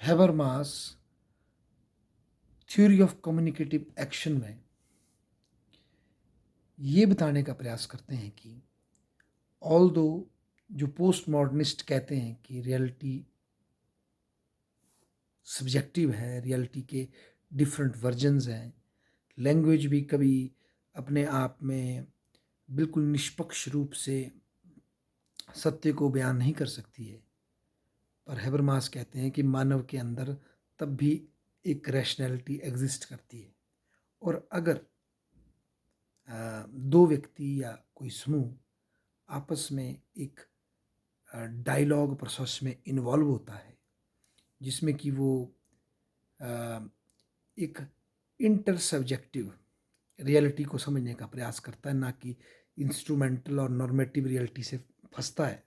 Habermas theory of communicative action में ये बताने का प्रयास करते हैं कि ऑल दो जो पोस्ट मॉडर्निस्ट कहते हैं कि रियलिटी सब्जेक्टिव है, रियलिटी के डिफरेंट वर्जन्स हैं, लैंग्वेज भी कभी अपने आप में बिल्कुल निष्पक्ष रूप से सत्य को बयान नहीं कर सकती है, पर हैबरमास कहते हैं कि मानव के अंदर तब भी एक रैशनैलिटी एग्जिस्ट करती है। और अगर दो व्यक्ति या कोई समूह आपस में एक डायलॉग प्रोसेस में इन्वॉल्व होता है जिसमें कि वो एक इंटर सब्जेक्टिव रियलिटी को समझने का प्रयास करता है, ना कि इंस्ट्रूमेंटल और नॉर्मेटिव रियलिटी से फंसता है।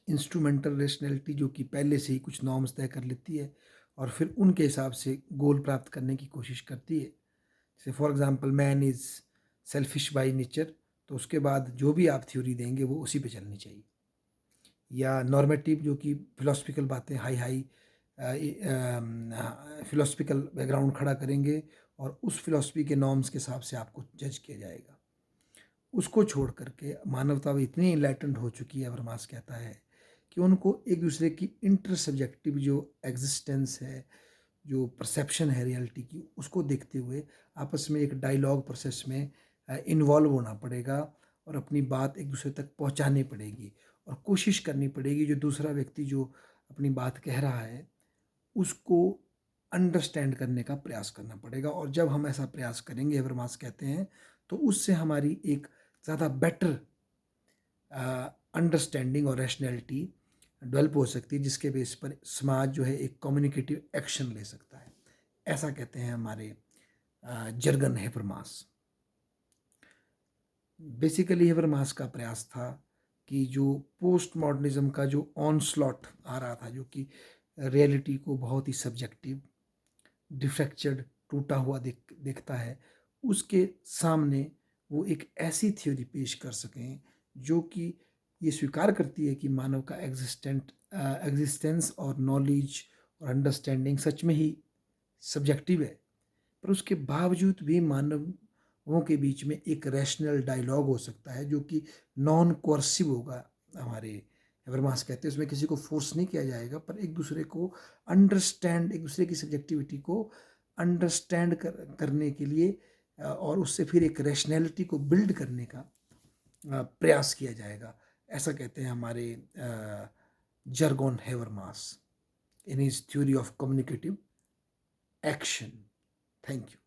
इंस्ट्रूमेंटल रेशनैलिटी जो कि पहले से ही कुछ नॉर्म्स तय कर लेती है और फिर उनके हिसाब से गोल प्राप्त करने की कोशिश करती है। जैसे for example man is selfish by nature, तो उसके बाद जो भी आप थ्योरी देंगे वो उसी पे चलनी चाहिए। या नॉर्मेटिव जो कि फिलोसफिकल बातें हाई फिलोसफिकल बैकग्राउंड खड़ा करेंगे और उस फिलोसफी के नॉर्म्स के हिसाब से आपको जज किया जाएगा। उसको छोड़ करके मानवता भी इतनी इनलाइटेंड हो चुकी है, हबरमास कहता है, कि उनको एक दूसरे की इंटर सब्जेक्टिव जो एग्जिस्टेंस है, जो परसेप्शन है रियलिटी की, उसको देखते हुए आपस में एक डायलॉग प्रोसेस में इन्वॉल्व होना पड़ेगा और अपनी बात एक दूसरे तक पहुंचानी पड़ेगी और कोशिश करनी पड़ेगी जो दूसरा व्यक्ति जो अपनी बात कह रहा है उसको अंडरस्टैंड करने का प्रयास करना पड़ेगा। और जब हम ऐसा प्रयास करेंगे, हबरमास कहते हैं, तो उससे हमारी एक ज़्यादा बेटर अंडरस्टैंडिंग और रैशनैलिटी डेवलप हो सकती है, जिसके बेस पर समाज जो है एक कम्युनिकेटिव एक्शन ले सकता है। ऐसा कहते हैं हमारे जर्गन हेबरमास। बेसिकली हेबरमास का प्रयास था कि जो पोस्ट मॉडर्निज्म का जो ऑनस्लॉट आ रहा था, जो कि रियलिटी को बहुत ही सब्जेक्टिव, डिफ्रैक्चर्ड, टूटा हुआ देखता है, उसके सामने वो एक ऐसी थ्योरी पेश कर सकें जो कि ये स्वीकार करती है कि मानव का एग्जिस्टेंस और नॉलेज और अंडरस्टैंडिंग सच में ही सब्जेक्टिव है, पर उसके बावजूद भी मानवों के बीच में एक रैशनल डायलॉग हो सकता है जो कि नॉन कोर्सिव होगा। हमारे हेबरमास कहते हैं उसमें किसी को फोर्स नहीं किया जाएगा, पर एक दूसरे को अंडरस्टैंड, एक दूसरे की सब्जेक्टिविटी को अंडरस्टैंड करने के लिए और उससे फिर एक रैशनैलिटी को बिल्ड करने का प्रयास किया जाएगा। ऐसा कहते हैं हमारे Jurgen Habermas in his theory of communicative action. Thank you.